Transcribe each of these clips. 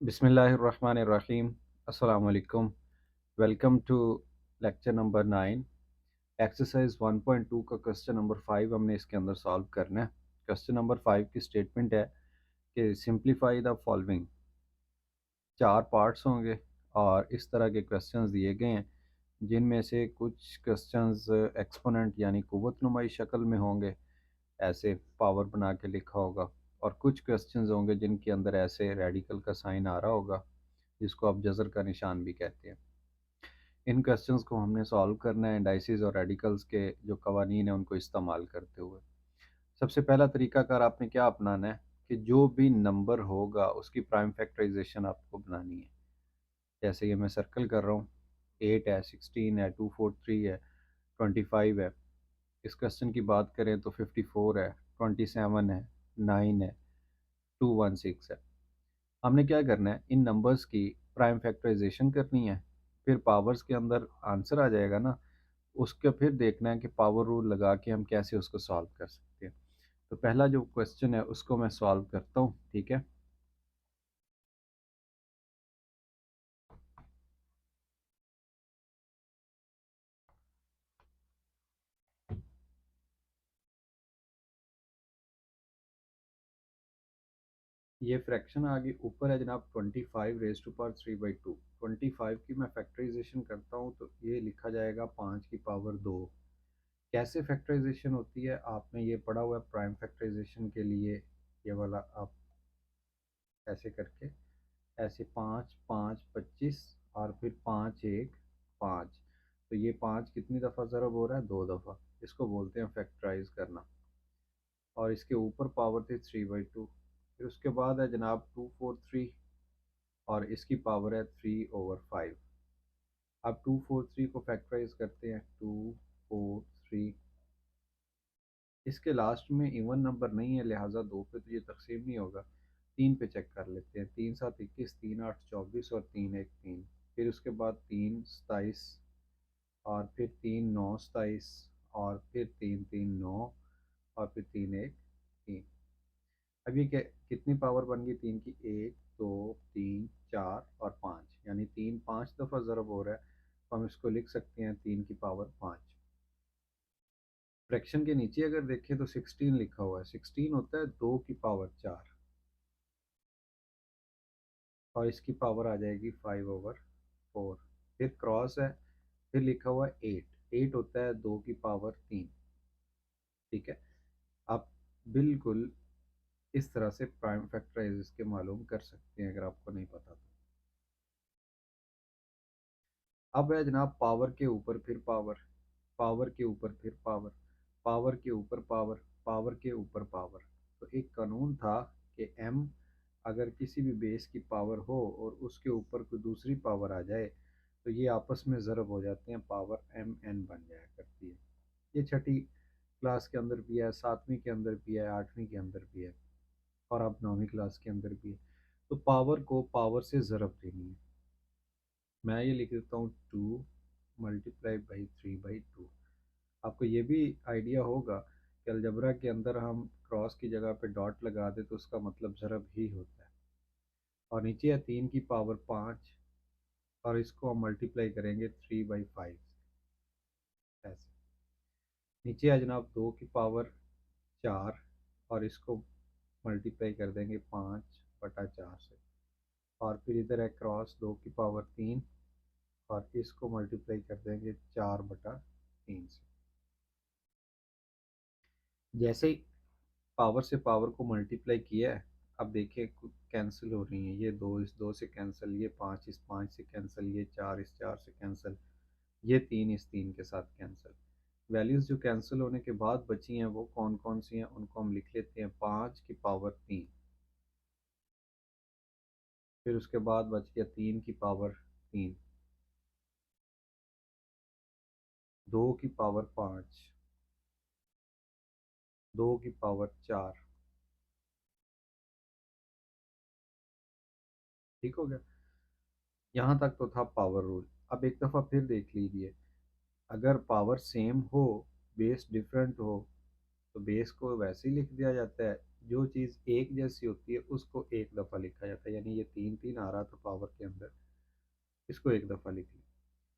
बिस्मिल्लाहिर्रहमानिर्रहीम। अस्सलाम वालेकुम। Welcome to lecture number 9। Exercise 1.2 का क्वेश्चन नंबर 5 हमने इसके अंदर सॉल्व करना है। क्वेश्चन नंबर 5 की स्टेटमेंट है कि सिंप्लीफाई द फॉलोइंग। 4 पार्ट्स होंगे और इस तरह के क्वेश्चंस दिए गए हैं जिनमें से कुछ क्वेश्चंस एक्सपोनेंट यानी कुव्वत नुमाई शक्ल में होंगे, ऐसे पावर बना के लिखा होगा, और कुछ क्वेश्चंस होंगे जिनके अंदर ऐसे रेडिकल का साइन आ रहा होगा जिसको आप जज़र का निशान भी कहते हैं। इन क्वेश्चंस को हमने सॉल्व करना है इंडाइसिस और रेडिकल्स के जो कवानीन है उनको इस्तेमाल करते हुए। सबसे पहला तरीकाकार आपने क्या अपनाना है कि जो भी नंबर होगा उसकी प्राइम फैक्टराइजेशन आपको बनानी है। जैसे ये मैं सर्कल कर रहा हूँ, 8 है, 16 है, 243 है, 25 है। इस क्वेश्चन की बात करें तो 54 है, 27 है, 9 है, 216 है। हमने क्या करना है, इन नंबर्स की प्राइम फैक्टराइजेशन करनी है। फिर पावर्स के अंदर आंसर आ जाएगा ना, उसका फिर देखना है कि पावर रूल लगा के हम कैसे उसको सॉल्व कर सकते हैं। तो पहला जो क्वेश्चन है उसको मैं सॉल्व करता हूँ, ठीक है। ये फ्रैक्शन आ गई, ऊपर है जनाब 25 रेज़ टू पावर 3/2। 25 की मैं फैक्टराइजेशन करता हूँ तो ये लिखा जाएगा 5 की पावर 2। कैसे फैक्टराइजेशन होती है आपने ये पढ़ा हुआ है प्राइम फैक्टराइजेशन के लिए। ये वाला आप ऐसे करके, ऐसे 5 5 25 और फिर 5 1 5। तो ये 5 कितनी दफ़ा ज़रब हो रहा है, 2 दफ़ा। इसको बोलते हैं फैक्टराइज करना। और इसके ऊपर पावर थी 3/2। फिर उसके बाद है जनाब 243 और इसकी पावर है 3/5। अब 243 को फैक्टराइज करते हैं, 243। इसके लास्ट में इवन नंबर नहीं है, लिहाजा 2 पे तो ये तकसीम नहीं होगा। 3 पे चेक कर लेते हैं, 3 7 21, 3 8 24 और 3 1 3। फिर उसके बाद 3 27 और फिर 3 9 27 और फिर 3 3 9 और फिर 3 1 3। अब ये कितनी पावर बन गई तीन की, 1 2 3 4 और 5, यानी 3 5 दफ़ा ज़रब हो रहा है। तो हम इसको लिख सकते हैं 3 की पावर 5। फ्रैक्शन के नीचे अगर देखें तो 16 लिखा हुआ है। 16 होता है 2 की पावर 4 और इसकी पावर आ जाएगी 5/4। फिर क्रॉस है, फिर लिखा हुआ है 8। 8 होता है 2 की पावर 3। ठीक है। आप बिल्कुल इस तरह से प्राइम फैक्टराइज इसके मालूम कर सकते हैं अगर आपको नहीं पता तो। अब है जनाब पावर के ऊपर फिर पावर, पावर के ऊपर फिर पावर, पावर के ऊपर पावर, पावर के ऊपर पावर। तो एक कानून था कि m अगर किसी भी बेस की पावर हो और उसके ऊपर कोई दूसरी पावर आ जाए तो ये आपस में ज़रब हो जाते हैं, पावर mn बन जाया करती है। ये छठी क्लास के अंदर भी है, 7वीं के अंदर भी है, 8वीं के अंदर भी है, और अब 9वीं क्लास के अंदर भी है। तो पावर को पावर से ज़रब देनी है। मैं ये लिख देता हूँ 2 × 3/2। आपको ये भी आइडिया होगा कि अलजबरा के अंदर हम क्रॉस की जगह पे डॉट लगा दें तो उसका मतलब ज़रब ही होता है। और नीचे है 3 की पावर 5 और इसको हम मल्टीप्लाई करेंगे 3/5 ऐसे। नीचे है जनाब 2 की पावर 4 और इसको मल्टीप्लाई कर देंगे 5/4 से। और फिर इधर है क्रॉस 2 की पावर 3 और इसको मल्टीप्लाई कर देंगे 4/3 से। जैसे ही पावर से पावर को मल्टीप्लाई किया है, अब देखिए कैंसिल हो रही हैं, ये 2 इस 2 से कैंसिल, ये 5 इस 5 से कैंसिल, ये 4 इस 4 से कैंसिल, ये 3 इस 3 के साथ कैंसिल। वैल्यूज़ जो कैंसिल होने के बाद बची हैं वो कौन कौन सी हैं उनको हम लिख लेते हैं। 5 की पावर 3, फिर उसके बाद बच गया 3 की पावर 3, 2 की पावर 5, 2 की पावर 4। ठीक हो गया। यहाँ तक तो था पावर रूल। अब एक दफ़ा फिर देख लीजिए, अगर पावर सेम हो, बेस डिफरेंट हो, तो बेस को वैसे ही लिख दिया जाता है जो चीज़ एक जैसी होती है उसको एक दफ़ा लिखा जाता है, यानी ये तीन तीन आ रहा था पावर के अंदर, इसको एक दफ़ा लिख लिया।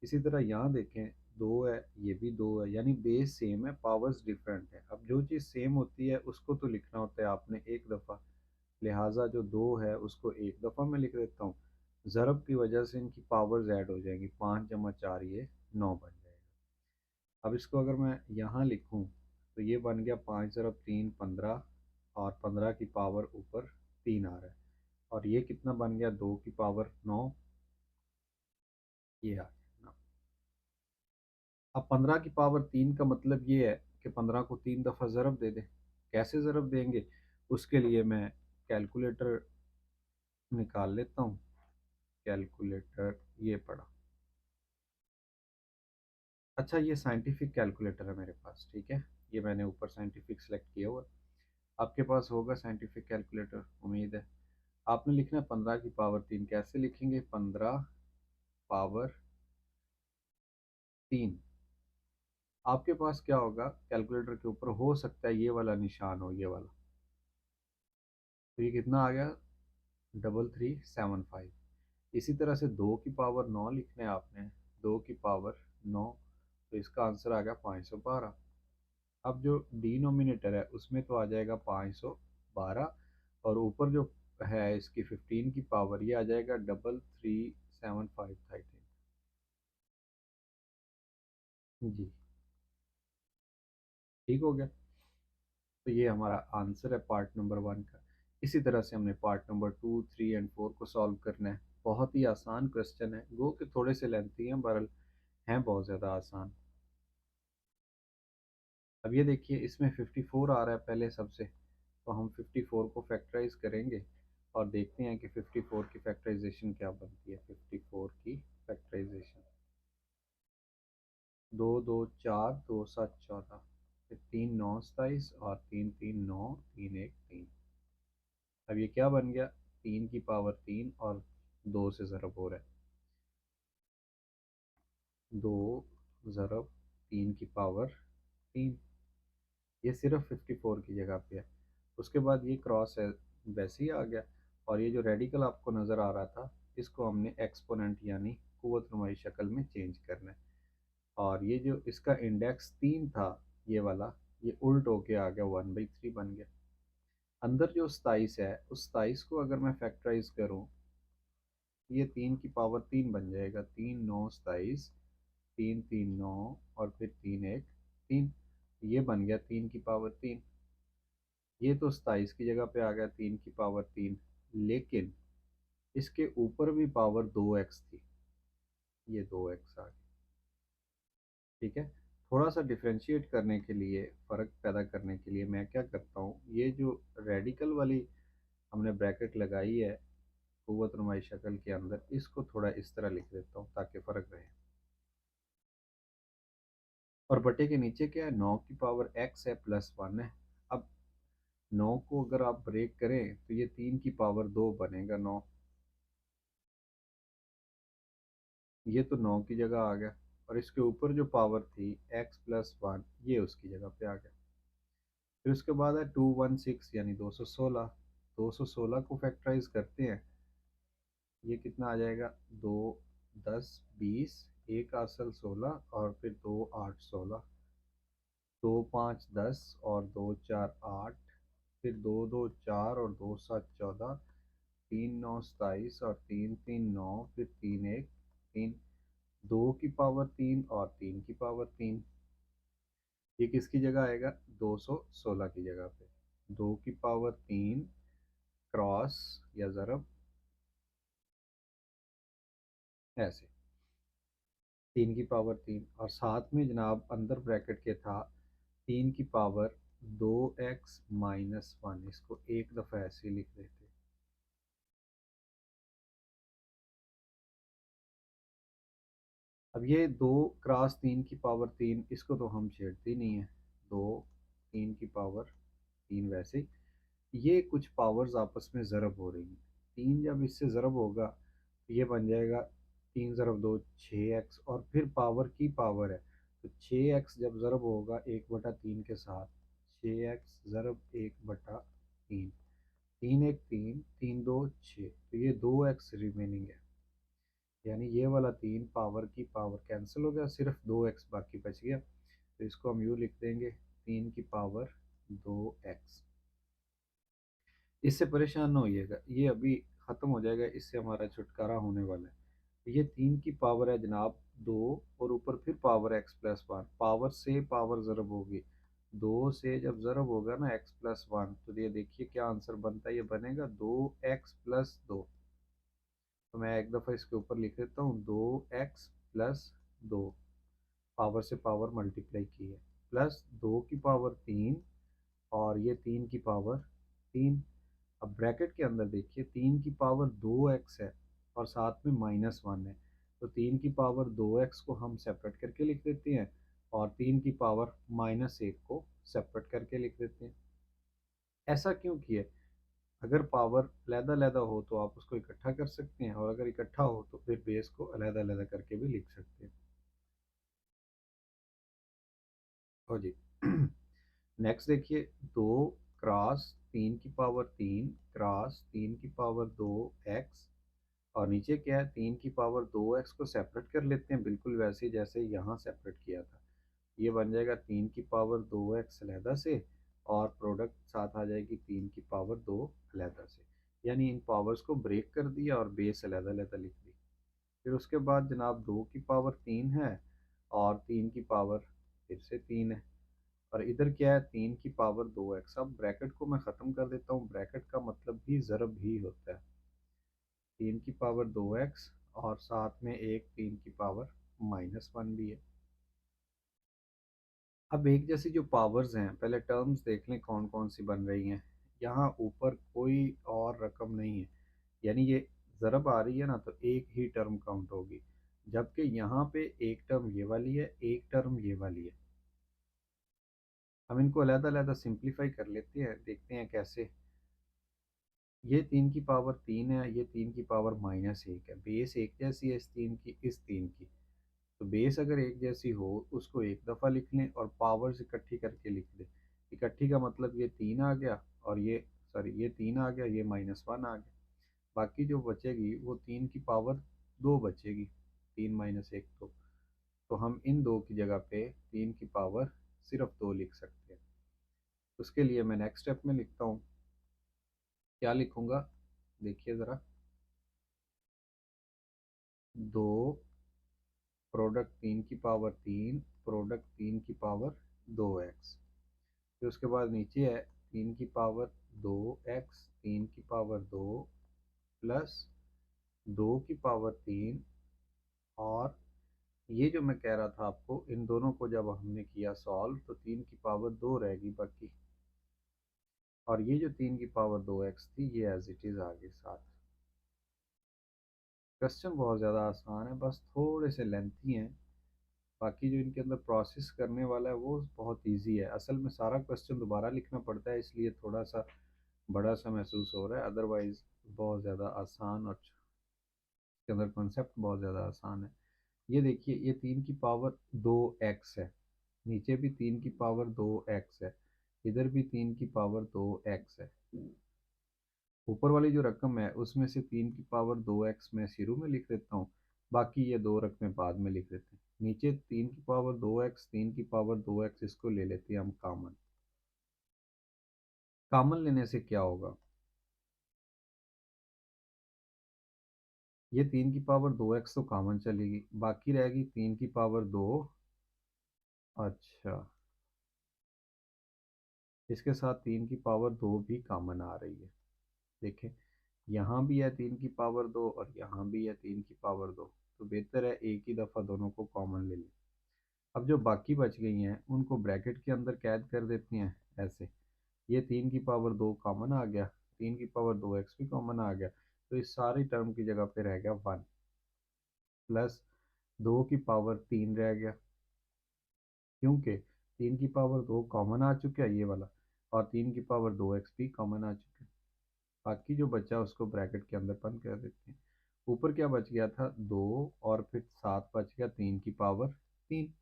इसी तरह यहाँ देखें, दो है, ये भी दो है, यानी बेस सेम है, पावर्स डिफरेंट है। अब जो चीज़ सेम होती है उसको तो लिखना होता है आपने एक दफ़ा, लिहाजा जो दो है उसको एक दफ़ा मैं लिख देता हूँ। ज़रब की वजह से इनकी पावर्स ऐड हो जाएंगी, 5 जमा 4 ये 9 बन जाएगा। अब इसको अगर मैं यहाँ लिखूँ तो ये बन गया 5 ज़रब 3 15, और 15 की पावर ऊपर 3 आ रहा है, और ये कितना बन गया 2 की पावर 9, ये आ गया। अब 15 की पावर 3 का मतलब ये है कि 15 को 3 दफ़ा ज़रब दे दें। कैसे ज़रब देंगे, उसके लिए मैं कैलकुलेटर निकाल लेता हूँ। कैलकुलेटर ये पड़ा। अच्छा, ये साइंटिफिक कैलकुलेटर है मेरे पास, ठीक है, ये मैंने ऊपर साइंटिफिक सेलेक्ट किया हुआ है। आपके पास होगा साइंटिफिक कैलकुलेटर, उम्मीद है। आपने लिखना है 15 की पावर 3। कैसे लिखेंगे, 15 पावर 3। आपके पास क्या होगा, कैलकुलेटर के ऊपर हो सकता है ये वाला निशान हो, ये वाला, तो ये कितना आ गया 3375। इसी तरह से 2 की पावर 9 लिखना है आपने, 2 की पावर 9, तो इसका आंसर आ गया 512। अब जो डिनोमिनेटर है उसमें तो आ जाएगा 512, और ऊपर जो है इसकी 15 की पावर, ये आ जाएगा 3375 था I think। जी, ठीक हो गया। तो ये हमारा आंसर है पार्ट नंबर 1 का। इसी तरह से हमने पार्ट नंबर 2 3 एंड 4 को सॉल्व करना है। बहुत ही आसान क्वेश्चन है, गो के थोड़े से लेंथी हैं, बहरहाल हैं बहुत ज़्यादा आसान। अब ये देखिए, इसमें 54 आ रहा है पहले सबसे, तो हम 54 को फैक्टराइज करेंगे और देखते हैं कि 54 की फैक्टराइजेशन क्या बनती है। 54 की फैक्टराइजेशन, 2 2 4, 2 7 14, फिर 3 9 27, और 3 3 9 3 1 3। अब ये क्या बन गया, 3 की पावर 3 और 2 से ज़रब हो रहा है, 2 ज़रब 3 की पावर 3। ये सिर्फ 54 की जगह पे है। उसके बाद ये क्रॉस है, वैसे ही आ गया। और ये जो रेडिकल आपको नज़र आ रहा था, इसको हमने एक्सपोनेंट यानी कुव्वत नुमाई शक्ल में चेंज करना है। और ये जो इसका इंडेक्स 3 था, ये वाला, ये उल्ट होके आ गया, 1/3 बन गया। अंदर जो 27 है, उस 27 को अगर मैं फैक्टराइज करूँ, ये 3 की पावर 3 बन जाएगा, 3 9 27, 3 3 9, और फिर 3 1 3। ये बन गया 3 की पावर 3। ये तो 27 की जगह पे आ गया 3 की पावर 3, लेकिन इसके ऊपर भी पावर 2x थी, ये 2x आ गई, ठीक है। थोड़ा सा डिफ्रेंशिएट करने के लिए, फ़र्क पैदा करने के लिए मैं क्या करता हूँ, ये जो रेडिकल वाली हमने ब्रैकेट लगाई है कुव्वत नुमाई शक्ल के अंदर, इसको थोड़ा इस तरह लिख देता हूँ ताकि फ़र्क रहे। और बटे के नीचे क्या है, 9 की पावर x है +1 है। अब 9 को अगर आप ब्रेक करें तो ये 3 की पावर 2 बनेगा 9, ये तो 9 की जगह आ गया। और इसके ऊपर जो पावर थी x +1, ये उसकी जगह पे आ गया। फिर उसके बाद है 216 यानी 216। 216 को फैक्टराइज करते हैं, ये कितना आ जाएगा, 2 10 20, एक असल 16, और फिर 2 8 16, 2 5 10, और 2 4 8, फिर 2 2 4, और 2 7 14, 3 9 27, और 3 3 9, फिर 3 1 3। 2 की पावर 3 और 3 की पावर 3, ये किसकी जगह आएगा, 216 की जगह पे। 2 की पावर 3 क्रॉस या ज़रब, ऐसे 3 की पावर 3, और साथ में जनाब अंदर ब्रैकेट के था 3 की पावर 2x - 1, इसको एक दफ़ा ऐसे ही लिख देते। अब ये 2 क्रॉस 3 की पावर 3, इसको तो हम छेड़ते ही नहीं है। 2 3 की पावर 3 वैसे ही, ये कुछ पावर्स आपस में ज़रब हो रही हैं। 3 जब इससे ज़रब होगा तो ये बन जाएगा 3 × 2 6x, और फिर पावर की पावर है, तो 6x जब ज़रब होगा 1/3 के साथ, 6x ज़रब 1/3, तीन, तीन एक तीन, तीन दो छः, तो ये 2x रिमेनिंग है। यानी ये वाला तीन पावर की पावर कैंसिल हो गया, सिर्फ 2x बाकी बच गया। तो इसको हम यूँ लिख देंगे, 3 की पावर 2x। इससे परेशान ना होइएगा, ये अभी ख़त्म हो जाएगा, इससे हमारा छुटकारा होने वाला है। ये 3 की पावर है जनाब 2, और ऊपर फिर पावर x+1, पावर से पावर ज़रब होगी, 2 से जब ज़रब होगा ना x+1, तो ये देखिए क्या आंसर बनता है, ये बनेगा 2x+2। तो मैं एक दफ़ा इसके ऊपर लिख देता हूँ, 2x+2, पावर से पावर मल्टीप्लाई की है, प्लस 2 की पावर 3, और ये 3 की पावर 3। अब ब्रैकेट के अंदर देखिए, 3 की पावर 2x है और साथ में -1 है, तो 3 की पावर 2x को हम सेपरेट करके लिख देते हैं, और 3 की पावर-1 को सेपरेट करके लिख देते हैं। ऐसा क्यों किया? अगर पावर अलहदा-अलहदा हो तो आप उसको इकट्ठा कर सकते हैं, और अगर इकट्ठा हो तो फिर बेस को अलहदा-अलहदा करके भी लिख सकते हैं। हो जी। नेक्स्ट देखिए, 2 क्रॉस 3 की पावर 3 क्रॉस 3 की पावर 2x, और नीचे क्या है, 3 की पावर 2x को सेपरेट कर लेते हैं, बिल्कुल वैसे ही जैसे यहाँ सेपरेट किया था। ये बन जाएगा 3 की पावर 2x अलहदा से, और प्रोडक्ट साथ आ जाएगी 3 की पावर 2 अलहदा से। यानी इन पावर्स को ब्रेक कर दिया और बेस अलहदा अलहदा लिख दी। फिर उसके बाद जनाब 2 की पावर 3 है, और 3 की पावर फिर से 3 है, और इधर क्या है, 3 की पावर 2x। अब ब्रैकेट को मैं ख़त्म कर देता हूँ, ब्रैकेट का मतलब भी ज़रब ही होता है। 3 की पावर 2x, और साथ में एक 3 की पावर-1 भी है। अब एक जैसी जो पावर्स हैं, पहले टर्म्स देख लें कौन कौन सी बन रही हैं। यहाँ ऊपर कोई और रकम नहीं है, यानी ये ज़रब आ रही है ना, तो एक ही टर्म काउंट होगी, जबकि यहाँ पे एक टर्म ये वाली है, एक टर्म ये वाली है। हम इनको अलग-अलग सिंप्लीफाई कर लेते हैं, देखते हैं कैसे। ये 3 की पावर 3 है, ये 3 की पावर-1 है, बेस एक जैसी है इस 3 की। तो बेस अगर एक जैसी हो, उसको एक दफ़ा लिख लें और पावर्स इकट्ठी करके लिख दें। इकट्ठी का मतलब ये 3 आ गया, और ये सॉरी ये 3 आ गया, ये -1 आ गया। बाकी जो बचेगी वो 3 की पावर 2 बचेगी, 3 - 1 2। तो हम इन दो की जगह पे 3 की पावर सिर्फ 2 लिख सकते हैं। उसके लिए मैं नेक्स्ट स्टेप में लिखता हूँ, क्या लिखूँगा, देखिए ज़रा, 2 प्रोडक्ट 3 की पावर 3 प्रोडक्ट 3 की पावर 2x। फिर उसके बाद नीचे है 3 की पावर 2x 3 की पावर 2 प्लस 2 की पावर 3, और ये जो मैं कह रहा था आपको, इन दोनों को जब हमने किया सॉल्व, तो 3 की पावर 2 रहेगी बाकी, और ये जो 3 की पावर 2x थी, ये एज इट इज़ आगे साथ। क्वेश्चन बहुत ज़्यादा आसान है, बस थोड़े से लेंथी हैं। बाकी जो इनके अंदर प्रोसेस करने वाला है वो बहुत इजी है। असल में सारा क्वेश्चन दोबारा लिखना पड़ता है, इसलिए थोड़ा सा बड़ा सा महसूस हो रहा है, अदरवाइज़ बहुत ज़्यादा आसान, और इसके अंदर कॉन्सेप्ट बहुत ज़्यादा आसान है। ये देखिए, ये 3 की पावर 2x है, नीचे भी 3 की पावर 2x है, इधर भी 3 की पावर 2x है। ऊपर वाली जो रकम है उसमें से 3 की पावर 2x मैं शुरू में लिख देता हूँ, बाकी ये दो रकमें बाद में लिख देते हैं। नीचे 3 की पावर 2x 3 की पावर 2x, इसको ले लेते हैं हम कॉमन। कॉमन लेने से क्या होगा, ये 3 की पावर 2x तो कॉमन चलेगी, बाकी रहेगी 3 की पावर 2। अच्छा, इसके साथ 3 की पावर 2 भी कॉमन आ रही है। देखें, यहाँ भी है 3 की पावर 2, और यहाँ भी है 3 की पावर 2, तो बेहतर है एक ही दफ़ा दोनों को कॉमन ले लें। अब जो बाकी बच गई हैं उनको ब्रैकेट के अंदर कैद कर देते हैं ऐसे। ये 3 की पावर 2 कॉमन आ गया, 3 की पावर 2x भी कॉमन आ गया, तो इस सारी टर्म की जगह पे रह गया 1, प्लस 2 की पावर 3 रह गया, क्योंकि 3 की पावर 2 कॉमन आ चुका है ये वाला, और 3 की पावर 2x भी कॉमन आ चुका है। बाकी जो बचा उसको ब्रैकेट के अंदर बंद कर देते हैं। ऊपर क्या बच गया था, 2, और फिर साथ बच गया 3 की पावर 3।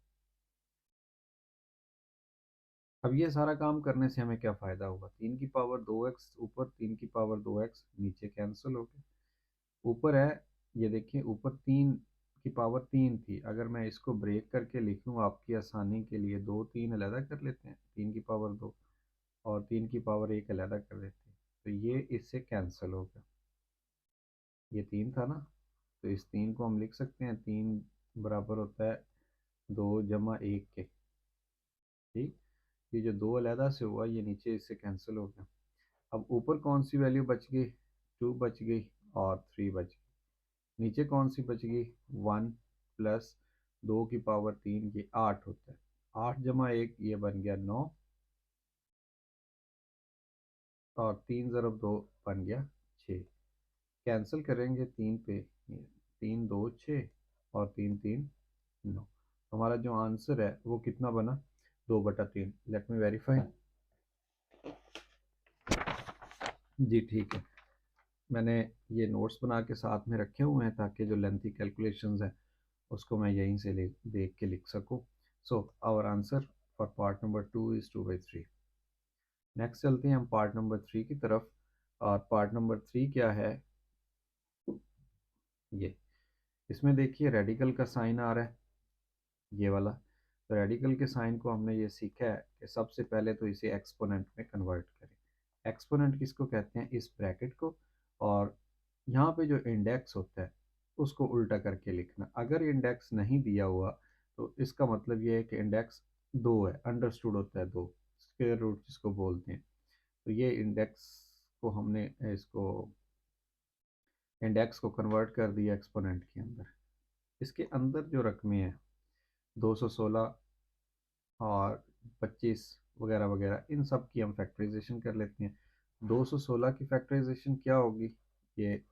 अब ये सारा काम करने से हमें क्या फ़ायदा होगा, 3 की पावर 2 एक्स ऊपर, 3 की पावर 2 एक्स नीचे कैंसिल हो गए। ऊपर है, ये देखिए ऊपर 3 की पावर 3 थी, अगर मैं इसको ब्रेक करके लिख लूँ आपकी आसानी के लिए, 2 3 अलहदा कर लेते हैं, 3 की पावर 2 और 3 की पावर 1 अलहदा कर देते हैं, तो ये इससे कैंसिल हो गया। ये 3 था ना, तो इस 3 को हम लिख सकते हैं, 3 बराबर होता है 2 जमा 1 के। ठीक, ये जो 2 अलहदा से हुआ ये नीचे इससे कैंसिल हो गया। अब ऊपर कौन सी वैल्यू बच गई, 2 बच गई और 3 बच गई। नीचे कौन सी बच गई, 1 प्लस 2 की पावर 3 ये 8 होता है, 8 जमा 1 ये बन गया 9 और 3 ज़रब 2 बन गया 6। कैंसिल करेंगे 3 पे, 3 2 6 और 3 3 9। हमारा जो आंसर है वो कितना बना, 2/3। Let me verify. जी ठीक है, मैंने ये नोट्स बना के साथ में रखे हुए हैं ताकि जो लेंथी कैलकुलेशंस हैं उसको मैं यहीं से देख के लिख सकूं। So our answer for part number 2 is 2/3। Next चलते हैं हम पार्ट नंबर 3 की तरफ। और पार्ट नंबर 3 क्या है, ये इसमें देखिए रेडिकल का साइन आ रहा है, ये वाला। तो रेडिकल के साइन को हमने ये सीखा है कि सबसे पहले तो इसे एक्सपोनेंट में कन्वर्ट करें। एक्सपोनेंट किसको कहते हैं, इस ब्रैकेट को, और यहाँ पे जो इंडेक्स होता है उसको उल्टा करके लिखना। अगर इंडेक्स नहीं दिया हुआ तो इसका मतलब ये है कि इंडेक्स 2 है, अंडरस्टूड होता है 2, स्क्वायर रूट जिसको बोलते हैं। तो ये इंडेक्स को हमने इसको इंडेक्स को कन्वर्ट कर दिया एक्सपोनेंट के अंदर। इसके अंदर जो रकमें हैं 216 और 25 वगैरह वगैरह, इन सब की हम फैक्टराइजेशन कर लेते हैं। 216 की फैक्टराइजेशन क्या होगी, ये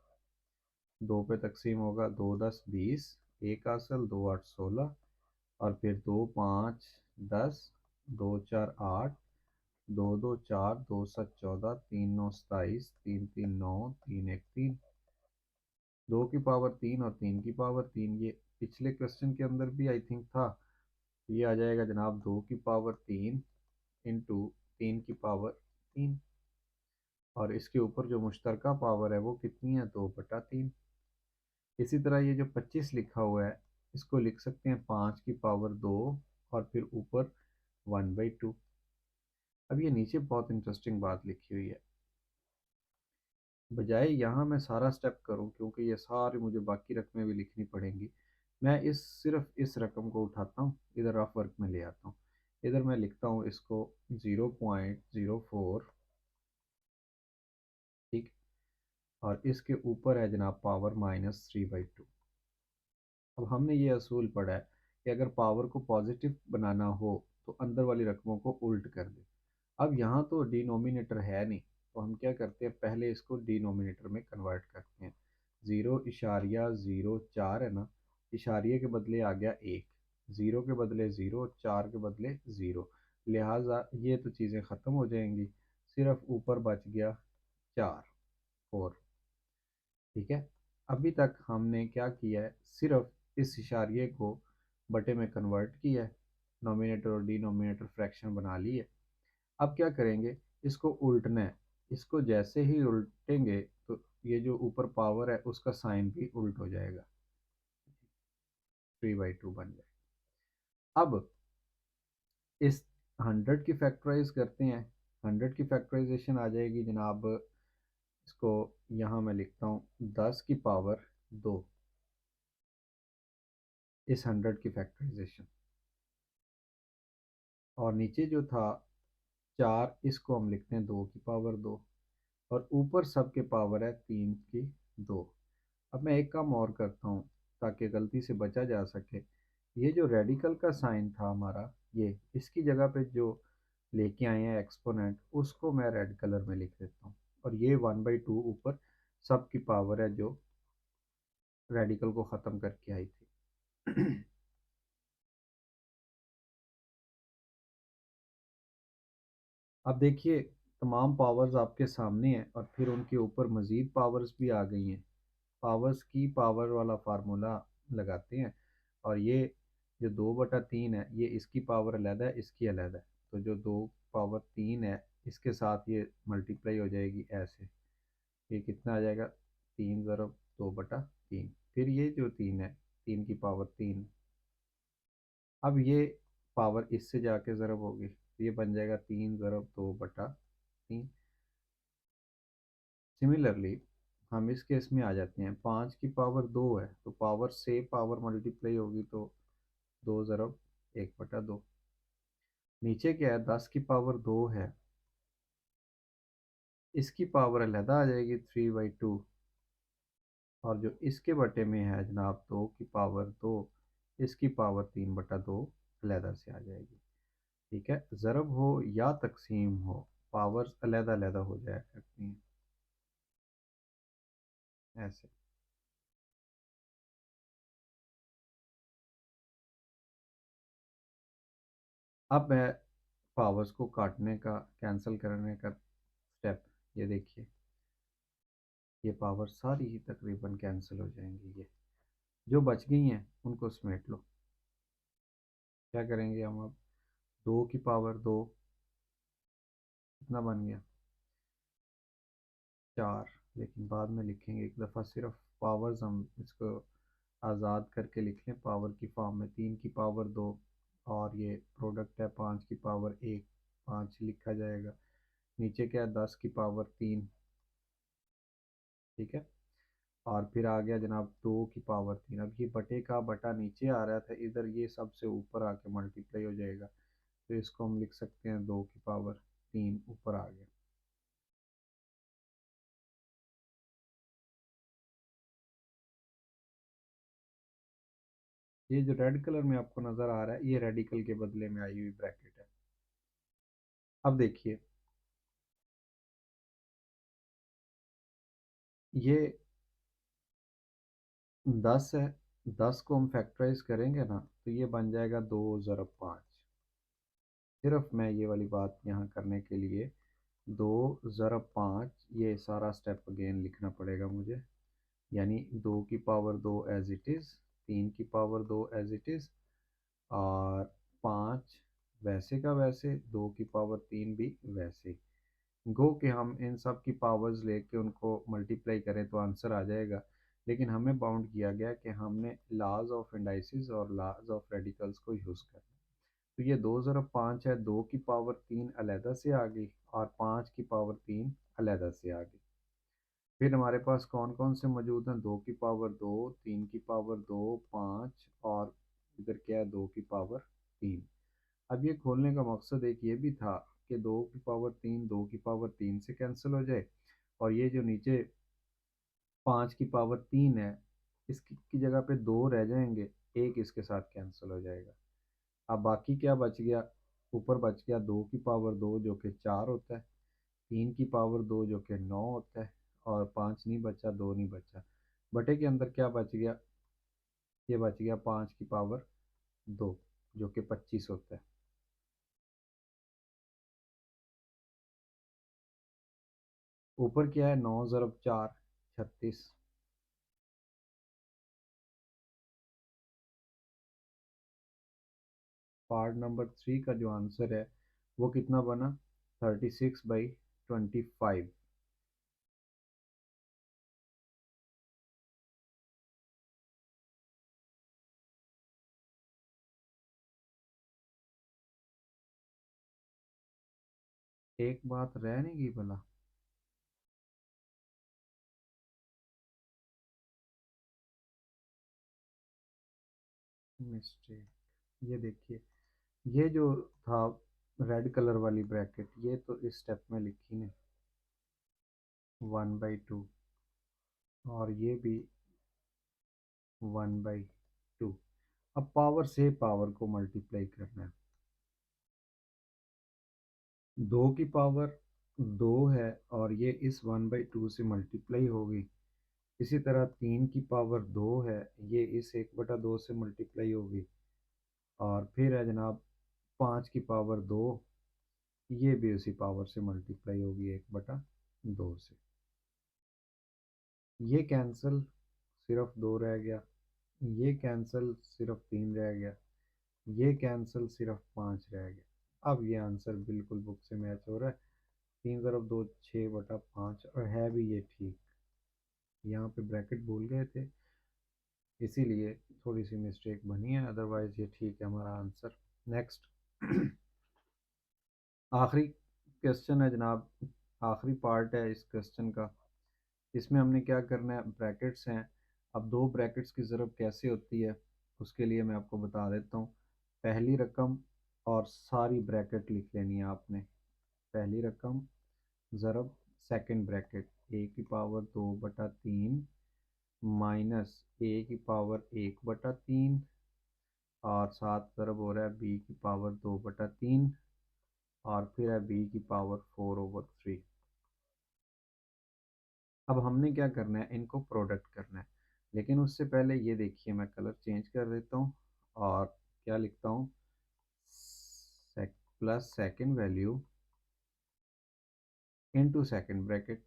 2 पे तकसीम होगा, 2 10 20, एक असल 2 8 16, और फिर 2 5 10, 2 4 8, 2 2 4, 2 7 14, 3 9 27, 3 3 9, 3 1 3। 2 की पावर 3 और 3 की पावर 3, ये पिछले क्वेश्चन के अंदर भी आई थिंक था। ये आ जाएगा जनाब 2 की पावर 3 इंटू 3 की पावर 3, और इसके ऊपर जो मुश्तरका पावर है वो कितनी है, 2/3। इसी तरह ये जो 25 लिखा हुआ है इसको लिख सकते हैं 5 की पावर 2 और फिर ऊपर 1/2। अब ये नीचे बहुत इंटरेस्टिंग बात लिखी हुई है, बजाय यहाँ मैं सारा स्टेप करूँ क्योंकि ये सारी मुझे बाकी रकमें भी लिखनी पड़ेंगी, मैं सिर्फ इस रकम को उठाता हूँ, इधर रफ वर्क में ले आता हूँ। इधर मैं लिखता हूँ इसको 0.04, ठीक, और इसके ऊपर है जनाब पावर -3/2। अब हमने ये असूल पढ़ा है कि अगर पावर को पॉजिटिव बनाना हो तो अंदर वाली रकमों को उल्ट कर दे। अब यहाँ तो डिनोमिनेटर है नहीं, तो हम क्या करते हैं, पहले इसको डिनोमिनेटर में कन्वर्ट करते हैं। 0.04 है ना, इशारिये के बदले आ गया 1, 0 के बदले 0, 4 के बदले 0, लिहाजा ये तो चीज़ें ख़त्म हो जाएंगी, सिर्फ ऊपर बच गया 4, 4। ठीक है, अभी तक हमने क्या किया है, सिर्फ इस इशारिये को बटे में कन्वर्ट किया है, नोमिनेटर और डिनोमिनेटर फ्रैक्शन बना लिए। अब क्या करेंगे, इसको उल्टना है। इसको जैसे ही उल्टेंगे तो ये जो ऊपर पावर है उसका साइन भी उल्ट हो जाएगा, 3/2 बन जाएगा। अब इस 100 की फैक्टराइज करते हैं, 100 की फैक्टराइजेशन आ जाएगी जनाब, इसको यहाँ मैं लिखता हूँ 10 की पावर 2, इस 100 की फैक्टराइजेशन। और नीचे जो था 4, इसको हम लिखते हैं 2 की पावर 2, और ऊपर सब के पावर है 3 की 2। अब मैं एक काम और करता हूँ ताकि गलती से बचा जा सके, ये जो रेडिकल का साइन था हमारा, ये इसकी जगह पे जो लेके आए हैं एक्सपोनेंट, उसको मैं रेड कलर में लिख देता हूँ, और ये 1/2 ऊपर सब की पावर है जो रेडिकल को ख़त्म करके आई थी। अब देखिए तमाम पावर्स आपके सामने हैं और फिर उनके ऊपर मज़ीद पावर्स भी आ गई हैं। पावर्स की पावर वाला फार्मूला लगाते हैं, और ये जो 2/3 है ये इसकी पावर अलहदा है, इसकी अलहदा है, तो जो पावर 3 है, इसके साथ ये मल्टीप्लाई हो जाएगी ऐसे। ये कितना आ जाएगा, 3 × 2/3। फिर ये जो 3 है, 3 की पावर 3, अब ये पावर इससे जाके ज़रब होगी तो ये बन जाएगा 3 × 2/3। सिमिलरली हम इस केस में आ जाते हैं, 5 की पावर 2 है तो पावर से पावर मल्टीप्लाई होगी तो 2 × 1/2। नीचे क्या है, 10 की पावर 2 है, इसकी पावर अलहदा आ जाएगी 3/2। और जो इसके बटे में है जनाब 2 की पावर 2, इसकी पावर 3/2 अलहदा से आ जाएगी। ठीक है, ज़रब हो या तकसीम हो, पावर्स अलहदा अलहदा हो जाया करती हैं ऐसे। अब है पावर्स को काटने का, कैंसिल करने का स्टेप। ये देखिए, ये पावर सारी ही तकरीबन कैंसिल हो जाएंगी। ये जो बच गई हैं उनको समेट लो। क्या करेंगे हम अब, 2 की पावर 2 कितना बन गया, 4। लेकिन बाद में लिखेंगे, एक दफ़ा सिर्फ पावर्स हम इसको आज़ाद करके लिख लें पावर की फॉर्म में। 3 की पावर 2 और ये प्रोडक्ट है 5 की पावर 1, 5 लिखा जाएगा। नीचे क्या है, 10 की पावर 3। ठीक है, और फिर आ गया जनाब 2 की पावर 3। अब ये बटे का बटा नीचे आ रहा था, इधर ये सबसे ऊपर आके मल्टीप्लाई हो जाएगा, तो इसको हम लिख सकते हैं 2 की पावर 3 ऊपर आ गया। ये जो रेड कलर में आपको नज़र आ रहा है, ये रेडिकल के बदले में आई हुई ब्रैकेट है। अब देखिए, ये 10 है, 10 को हम फैक्टराइज करेंगे ना तो ये बन जाएगा 2 × 5। सिर्फ मैं ये वाली बात यहाँ करने के लिए 2 × 5, ये सारा स्टेप अगेन लिखना पड़ेगा मुझे। यानी 2 की पावर 2 एज इट इज़, 3 की पावर 2 एज इट इज़, और 5 वैसे का वैसे, 2 की पावर 3 भी वैसे। गो कि हम इन सब की पावर्स लेके उनको मल्टीप्लाई करें तो आंसर आ जाएगा, लेकिन हमें बाउंड किया गया कि हमने लॉज ऑफ इंडाइसिस और लॉज ऑफ रेडिकल्स को यूज़ करना। तो ये 2 × 5 है, 2 की पावर 3 अलहदा से आ गई और 5 की पावर 3 अलहदा से आ गई। फिर हमारे पास कौन कौन से मौजूद हैं, 2 की पावर 2, 3 की पावर 2, 5, और इधर क्या है, 2 की पावर 3। अब ये खोलने का मकसद एक ये भी था कि 2 की पावर 3 2 की पावर 3 से कैंसिल हो जाए, और ये जो नीचे 5 की पावर 3 है, इसकी की जगह पे 2 रह जाएंगे, एक इसके साथ कैंसिल हो जाएगा। अब बाकी क्या बच गया, ऊपर बच गया 2 की पावर 2 जो कि 4 होता है, 3 की पावर 2 जो कि 9 होता है, और 5 नहीं बचा, 2 नहीं बचा। बटे के अंदर क्या बच गया, ये बच गया 5 की पावर 2 जो कि 25 होता है। ऊपर क्या है, 9 × 4 36। पार्ट नंबर 3 का जो आंसर है वो कितना बना, 36/25। एक बात रह नहीं गई भला, मिस्टेक। ये देखिए, ये जो था रेड कलर वाली ब्रैकेट, ये तो इस स्टेप में लिखी ने 1/2, और ये भी 1/2। अब पावर से पावर को मल्टीप्लाई करना है। 2 की पावर 2 है और ये इस 1/2 से मल्टीप्लाई होगी। इसी तरह 3 की पावर 2 है, ये इस 1/2 से मल्टीप्लाई होगी। और फिर है जनाब 5 की पावर 2, ये भी उसी पावर से मल्टीप्लाई होगी 1/2 से। ये कैंसिल, सिर्फ 2 रह गया। ये कैंसिल, सिर्फ 3 रह गया। ये कैंसिल, सिर्फ 5 रह गया। अब ये आंसर बिल्कुल बुक से मैच हो रहा है। 3 × 2 6/5 और है भी ये ठीक। यहाँ पे ब्रैकेट भूल गए थे, इसीलिए थोड़ी सी मिस्टेक बनी है, अदरवाइज ये ठीक है हमारा आंसर। नेक्स्ट आखिरी क्वेश्चन है जनाब, आखिरी पार्ट है इस क्वेश्चन का। इसमें हमने क्या करना है, ब्रैकेट्स हैं। अब दो ब्रैकेट्स की ज़रब कैसे होती है उसके लिए मैं आपको बता देता हूँ। पहली रकम और सारी ब्रैकेट लिख लेनी है आपने। पहली रकम ज़रब second bracket, a⁻2/3 minus a⁻1/3 और साथ ज़रब हो रहा है b⁻2/3 और फिर है b⁻4/3। अब हमने क्या करना है, इनको प्रोडक्ट करना है। लेकिन उससे पहले ये देखिए, मैं कलर चेंज कर देता हूँ और क्या लिखता हूँ, plus second value into second bracket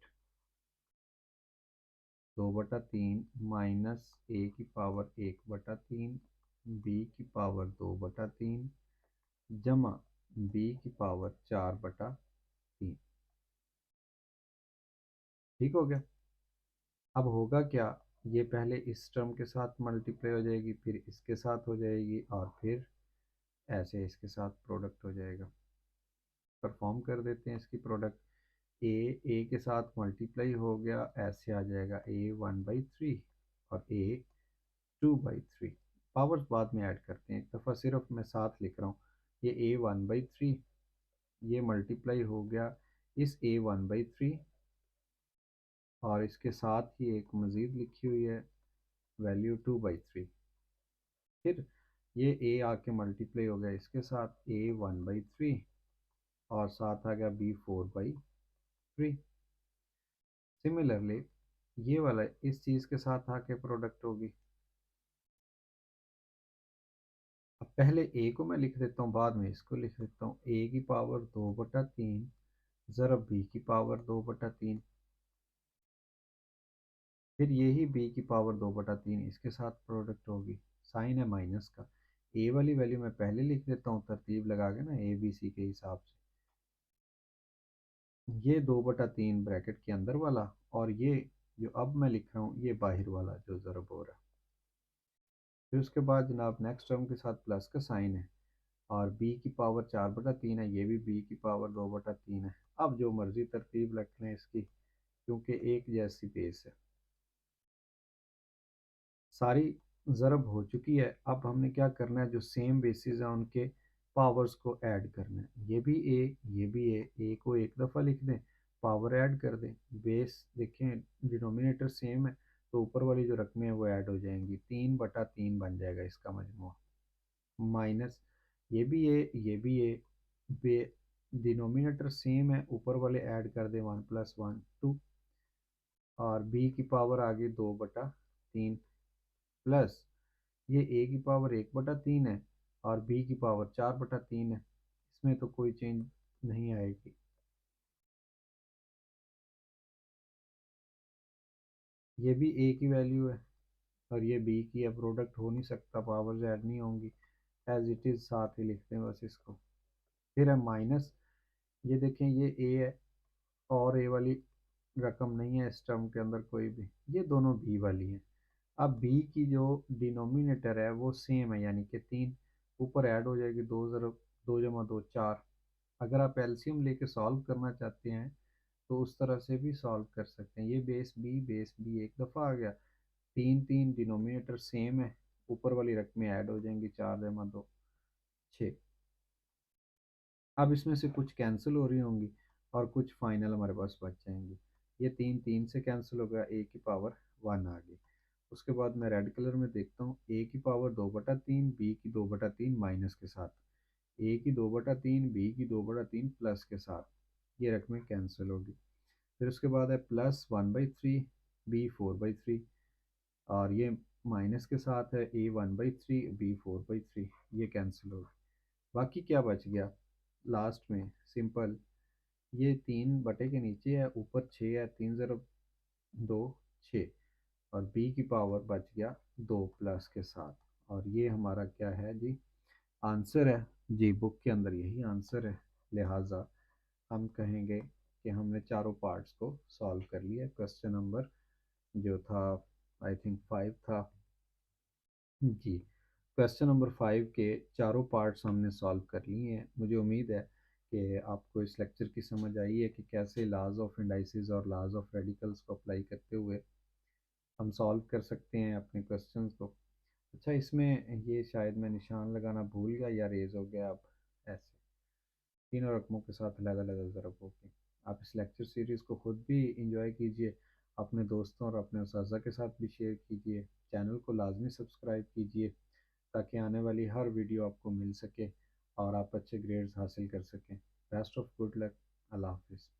2/3 minus a⁻1/3 b⁻2/3 जमा b⁻4/3। ठीक हो गया। अब होगा क्या, ये पहले इस टर्म के साथ मल्टीप्लाई हो जाएगी, फिर इसके साथ हो जाएगी और फिर ऐसे इसके साथ प्रोडक्ट हो जाएगा। परफॉर्म कर देते हैं इसकी प्रोडक्ट। ए के साथ मल्टीप्लाई हो गया, ऐसे आ जाएगा a1/3 और a2/3। पावर्स बाद में ऐड करते हैं, एक दफ़ा सिर्फ मैं साथ लिख रहा हूँ। ये a1/3 ये मल्टीप्लाई हो गया इस a1/3 और इसके साथ ही एक मज़ीद लिखी हुई है वैल्यू 2/3। फिर ये a आके मल्टीप्लाई हो गया इसके साथ a1/3 और साथ आ गया b4/3। सिमिलरली ये वाला इस चीज़ के साथ आके प्रोडक्ट होगी। अब पहले a को मैं लिख देता हूँ, बाद में इसको लिख देता हूँ। a⁻2/3 ज़रब b⁻2/3, फिर यही b⁻2/3 इसके साथ प्रोडक्ट होगी। साइन है माइनस का। a वाली वैल्यू मैं पहले लिख देता हूँ तरतीब लगा के ना, ABC के हिसाब से। ये 2/3 ब्रैकेट के अंदर वाला और ये जो अब मैं लिख रहा हूँ ये बाहर वाला जो ज़रब हो रहा है। फिर उसके बाद जनाब नेक्स्ट टर्म के साथ प्लस का साइन है और b⁻4/3 है, ये भी b⁻2/3 है। अब जो मर्ज़ी तरतीब रख लें इसकी, क्योंकि एक जैसी बेस है। सारी ज़रब हो चुकी है। अब हमने क्या करना है, जो सेम बेसिस है उनके पावर्स को ऐड करना है। ये भी ए, ये भी ए को एक दफ़ा लिख दें, पावर ऐड कर दें। बेस देखें डिनोमिनेटर सेम है तो ऊपर वाली जो रकमें हैं वो ऐड हो जाएंगी, 3/3 बन जाएगा इसका मजमूआ। माइनस ये भी ए, ये भी ए, बे डिनोमिनेटर सेम है, ऊपर वाले ऐड कर दें 1 + 1 2 और बी की पावर आ गई 2/3 प्लस ये ए की पावर 1/3 है और बी की पावर 4/3 है। इसमें तो कोई चेंज नहीं आएगी। ये भी ए की वैल्यू है और ये बी की है, प्रोडक्ट हो नहीं सकता, पावर्स ऐड नहीं होंगी। एज इट इज़ साथ ही लिखते हैं बस इसको। फिर है माइनस, ये देखें ये ए है और ए वाली रकम नहीं है इस टर्म के अंदर कोई भी, ये दोनों बी वाली हैं। अब बी की जो डिनोमिनेटर है वो सेम है, यानी कि 3 ऊपर ऐड हो जाएगी, 2 ज़रब 2 + 2 4। अगर आप एलसीएम लेके सॉल्व करना चाहते हैं तो उस तरह से भी सॉल्व कर सकते हैं। ये बेस बी एक दफ़ा आ गया, 3 3 डिनोमिनेटर सेम है, ऊपर वाली रकमें ऐड हो जाएंगी, 4 + 2 6। अब इसमें से कुछ कैंसिल हो रही होंगी और कुछ फाइनल हमारे पास बच जाएंगी। ये 3 3 से कैंसिल हो गया, ए की पावर 1 आ गई। उसके बाद मैं रेड कलर में देखता हूँ, ए की पावर 2/3 बी की 2/3 माइनस के साथ, ए की 2/3 बी की 2/3 प्लस के साथ, ये रकमें कैंसिल होगी। फिर उसके बाद है प्लस 1/3 बी 4/3 और ये माइनस के साथ है ए 1/3 बी 4/3, ये कैंसिल होगी। बाकी क्या बच गया लास्ट में, सिंपल, ये 3 बटे के नीचे है, ऊपर 6 है, 3 ज़रब 2 6 और बी की पावर बच गया 2 प्लस के साथ। और ये हमारा क्या है जी, आंसर है जी, बुक के अंदर यही आंसर है, लिहाजा हम कहेंगे कि हमने चारों पार्ट्स को सॉल्व कर लिया। क्वेश्चन नंबर जो था आई थिंक 5 था। जी, क्वेश्चन नंबर 5 के चारों पार्ट्स हमने सॉल्व कर लिए हैं। मुझे उम्मीद है कि आपको इस लेक्चर की समझ आई है कि कैसे लॉज ऑफ इंडाइसिस और लॉज ऑफ रेडिकल्स को अप्लाई करते हुए हम सॉल्व कर सकते हैं अपने क्वेश्चंस को। अच्छा, इसमें ये शायद मैं निशान लगाना भूल गया या रेज हो गया। अब ऐसे तीनों रकमों के साथ अलग-अलग ज़रब होगी। आप इस लेक्चर सीरीज़ को खुद भी इंजॉय कीजिए, अपने दोस्तों और अपने उस्ताज़ा के साथ भी शेयर कीजिए। चैनल को लाज़मी सब्सक्राइब कीजिए ताकि आने वाली हर वीडियो आपको मिल सके और आप अच्छे ग्रेड्स हासिल कर सकें। Best of good luck. Allah हाफ़िज़।